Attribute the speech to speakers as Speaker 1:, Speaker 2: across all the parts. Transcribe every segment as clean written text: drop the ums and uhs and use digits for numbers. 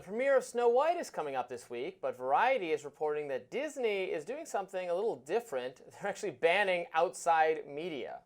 Speaker 1: The premiere of Snow White is coming up this week, but Variety is reporting that Disney is doing something a little different. They're actually banning outside media.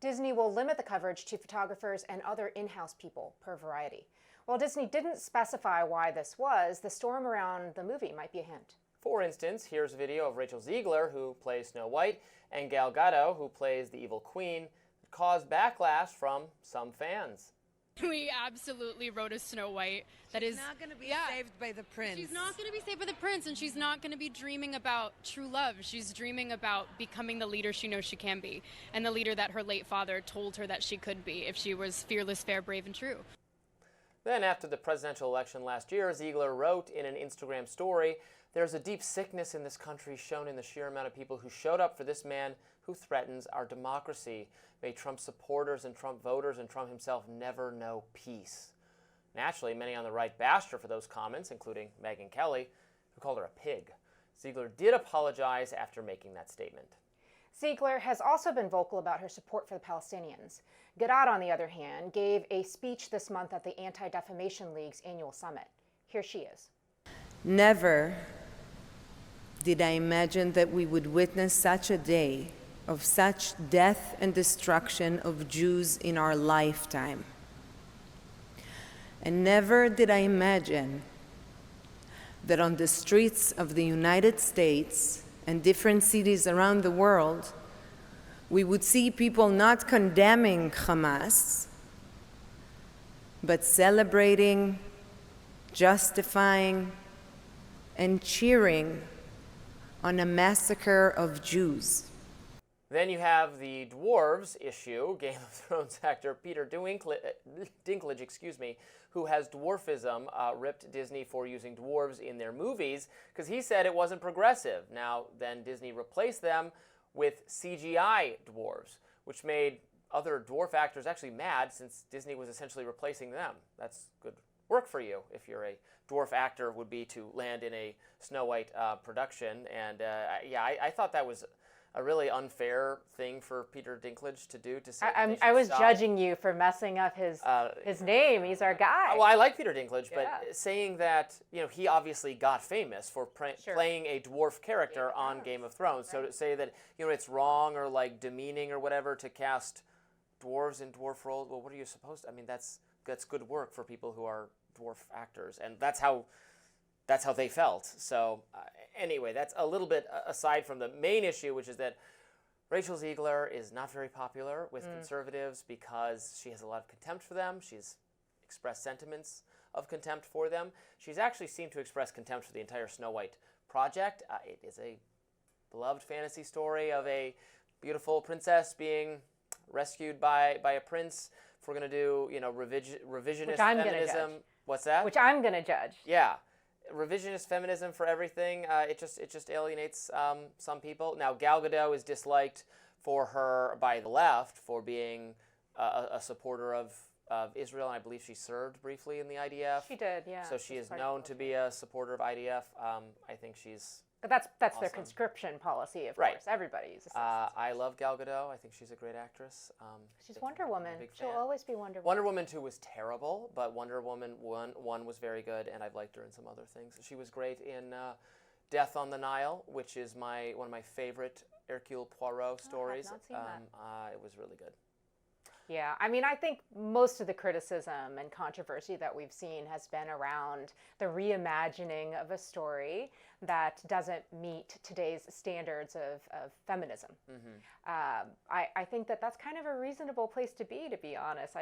Speaker 2: Disney will limit the coverage to photographers and other in-house people, per Variety. While Disney didn't specify why this was, the storm around the movie might be a hint.
Speaker 1: For instance, here's a video of Rachel Zegler, who plays Snow White, and Gadot, who plays the evil queen, that caused backlash from some fans.
Speaker 3: We absolutely wrote a Snow White that is
Speaker 4: not going to be saved by the prince.
Speaker 3: She's not going to be saved by the prince, and she's not going to be dreaming about true love. She's dreaming about becoming the leader she knows she can be, and the leader that her late father told her that she could be if she was fearless, fair, brave, and true.
Speaker 1: Then, after the presidential election last year, Zegler wrote in an Instagram story, "There's a deep sickness in this country shown in the sheer amount of people who showed up for this man who threatens our democracy. May Trump supporters and Trump voters and Trump himself never know peace." Naturally, many on the right bashed her for those comments, including Megyn Kelly, who called her a pig. Zegler did apologize after making that statement.
Speaker 2: Zegler has also been vocal about her support for the Palestinians. Gadot, on the other hand, gave a speech this month at the Anti-Defamation League's annual summit. Here she is.
Speaker 4: Never did I imagine that we would witness such a day of such death and destruction of Jews in our lifetime. And never did I imagine that on the streets of the United States and different cities around the world, we would see people not condemning Hamas, but celebrating, justifying, and cheering on a massacre of Jews.
Speaker 1: Then you have the dwarves issue. Game of Thrones actor Peter Dinklage, who has dwarfism, ripped Disney for using dwarves in their movies because he said it wasn't progressive. Now, then Disney replaced them with CGI dwarves, which made other dwarf actors actually mad since Disney was essentially replacing them. That's good work for you if you're a dwarf actor, would be to land in a Snow White production. And I thought that was a really unfair thing for Peter Dinklage to do. To say
Speaker 2: I was judging you for messing up his name. He's our guy.
Speaker 1: Well, I like Peter Dinklage, but saying that, you know, he obviously got famous for playing a dwarf character on Game of Thrones. Right. So to say that, you know, it's wrong or like demeaning or whatever to cast dwarves in dwarf roles, well, what are you supposed to? I mean, that's good work for people who are dwarf actors, and that's how they felt. So anyway, that's a little bit aside from the main issue, which is that Rachel Zegler is not very popular with conservatives because she has a lot of contempt for them. She's expressed sentiments of contempt for them. She's actually seemed to express contempt for the entire Snow White project. It is a beloved fantasy story of a beautiful princess being rescued by a prince. If we're going to do, you know, revisionist feminism. What's that?
Speaker 2: Which I'm going to judge.
Speaker 1: Yeah. Revisionist feminism for everything, it just alienates some people. Now, Gal Gadot is disliked by the left for being a supporter of Israel, and I believe she served briefly in the IDF.
Speaker 2: She did, yeah.
Speaker 1: So she is known to be a supporter of IDF. I think she's
Speaker 2: But that's
Speaker 1: awesome.
Speaker 2: Their conscription policy, of
Speaker 1: right.
Speaker 2: course. Everybody's.
Speaker 1: I love Gal Gadot. I think she's a great actress.
Speaker 2: She's Wonder Woman. She'll always be Wonder Woman.
Speaker 1: Wonder Woman 2 was terrible, but Wonder Woman 1 was very good, and I've liked her in some other things. She was great in Death on the Nile, which is one of my favorite Hercule Poirot stories.
Speaker 2: I've not seen that.
Speaker 1: It was really good.
Speaker 2: Yeah, I mean, I think most of the criticism and controversy that we've seen has been around the reimagining of a story that doesn't meet today's standards of feminism. I think that's kind of a reasonable place to be honest.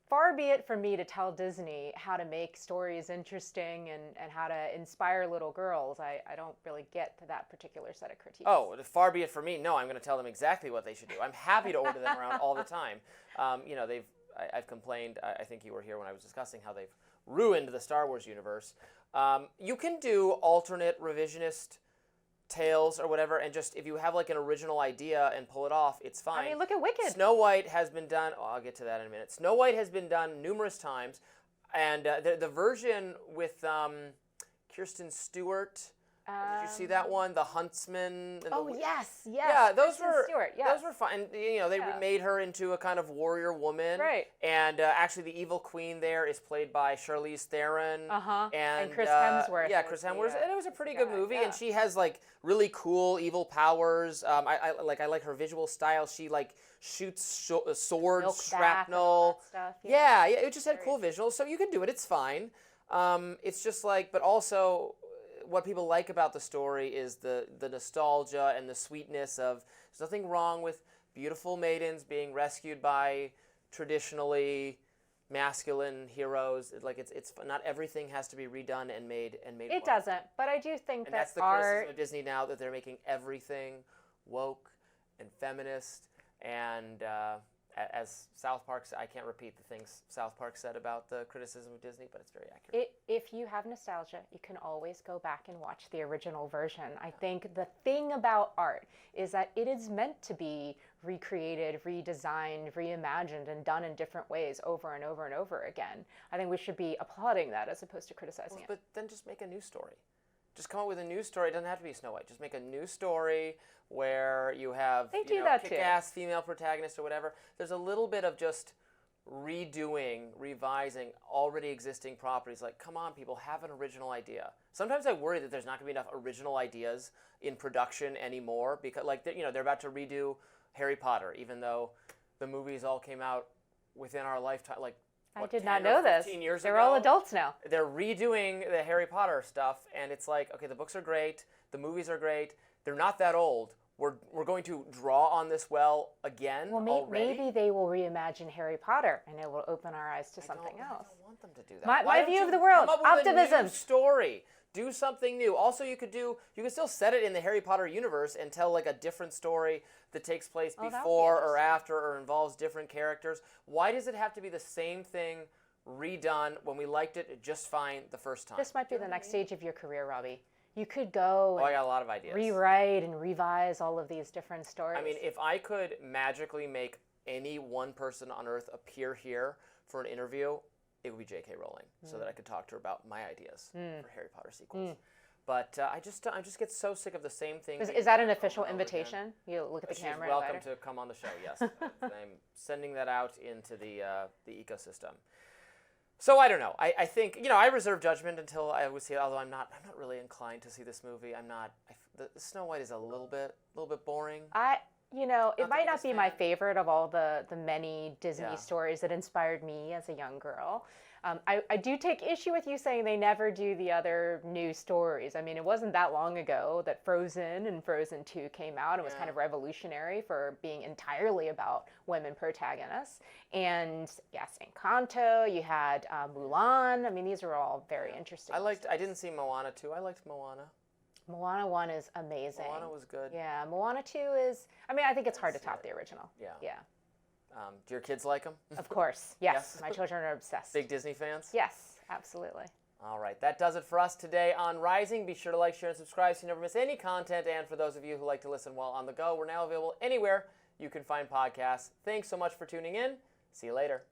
Speaker 2: Far be it from me to tell Disney how to make stories interesting and how to inspire little girls. I don't really get to that particular set of critiques.
Speaker 1: Oh, far be it from me. No, I'm going to tell them exactly what they should do. I'm happy to order them around all the time. You know, I've complained, I think you were here when I was discussing how they've ruined the Star Wars universe. You can do alternate revisionist tales or whatever, and just if you have like an original idea and pull it off, it's fine.
Speaker 2: I mean, look at Wicked.
Speaker 1: Snow White has been done. Oh, I'll get to that in a minute. Snow White has been done numerous times, and the version with Kirsten Stewart Did you see that one? The Huntsman. And
Speaker 2: yes.
Speaker 1: Yeah, those
Speaker 2: Kristen
Speaker 1: were
Speaker 2: Stewart, yes.
Speaker 1: those were fun. And, they made her into a kind of warrior woman.
Speaker 2: Right.
Speaker 1: And actually, the evil queen there is played by Charlize Theron.
Speaker 2: And Chris Hemsworth.
Speaker 1: Yeah, Chris Hemsworth. And it was a pretty good movie.
Speaker 2: yeah.
Speaker 1: And she has like really cool evil powers. I like her visual style. She like shoots swords,
Speaker 2: Milk
Speaker 1: shrapnel.
Speaker 2: and all that stuff.
Speaker 1: Yeah, it just had cool visuals. So you can do it. It's fine. It's just like, but also, what people like about the story is the nostalgia and the sweetness of there's nothing wrong with beautiful maidens being rescued by traditionally masculine heroes. Like it's not everything has to be redone and made
Speaker 2: It doesn't, but I do think
Speaker 1: and
Speaker 2: that
Speaker 1: that's the criticism of Disney now, that they're making everything woke and feminist. And as South Park, I can't repeat the things South Park said about the criticism of Disney, but it's very accurate.
Speaker 2: If you have nostalgia, you can always go back and watch the original version. I think the thing about art is that it is meant to be recreated, redesigned, reimagined, and done in different ways over and over and over again. I think we should be applauding that as opposed to criticizing it.
Speaker 1: But then just make a new story. Just come up with a new story. It doesn't have to be Snow White. Just make a new story where you have kick-ass female protagonist or whatever. There's a little bit of just revising already existing properties. Like, come on, people, have an original idea. Sometimes I worry that there's not going to be enough original ideas in production anymore because, like, they're about to redo Harry Potter, even though the movies all came out within our lifetime. Like,
Speaker 2: I did not know this. They're all adults now.
Speaker 1: They're redoing the Harry Potter stuff, and it's like, okay, the books are great, the movies are great, they're not that old. We're going to draw on this well again already?
Speaker 2: Maybe they will reimagine Harry Potter, and it will open our eyes to something else.
Speaker 1: I don't want them to do that.
Speaker 2: My view of the world,
Speaker 1: come up with
Speaker 2: optimism.
Speaker 1: a new story. Do something new. Also, you could still set it in the Harry Potter universe and tell like a different story that takes place before or after or involves different characters. Why does it have to be the same thing redone when we liked it just fine the first time?
Speaker 2: This might be the next stage of your career, Robby. You could go
Speaker 1: I got a lot of ideas.
Speaker 2: Rewrite and revise all of these different stories.
Speaker 1: I mean, if I could magically make any one person on Earth appear here for an interview, it would be J.K. Rowling, so that I could talk to her about my ideas for Harry Potter sequels. But I just get so sick of the same thing.
Speaker 2: Is that an official invitation? You look at the camera.
Speaker 1: She's welcome to come on the show. Yes, I'm sending that out into the ecosystem. So I don't know. I think I reserve judgment until I would see it. Although I'm not really inclined to see this movie. I'm not. The Snow White is a little bit boring.
Speaker 2: It might not be my favorite of all the many Disney stories that inspired me as a young girl. I do take issue with you saying they never do the other new stories. I mean, it wasn't that long ago that Frozen and Frozen 2 came out. It was kind of revolutionary for being entirely about women protagonists. And yes, Encanto, you had Mulan. I mean, these are all very interesting.
Speaker 1: I didn't see Moana 2. I liked Moana.
Speaker 2: Moana 1 is amazing.
Speaker 1: Moana was good.
Speaker 2: Yeah, Moana 2 is, I think it's hard to top the original.
Speaker 1: Yeah. Do your kids like them?
Speaker 2: Of course, yes. My children are obsessed.
Speaker 1: Big Disney fans?
Speaker 2: Yes, absolutely.
Speaker 1: All right, that does it for us today on Rising. Be sure to like, share, and subscribe so you never miss any content. And for those of you who like to listen while on the go, we're now available anywhere you can find podcasts. Thanks so much for tuning in. See you later.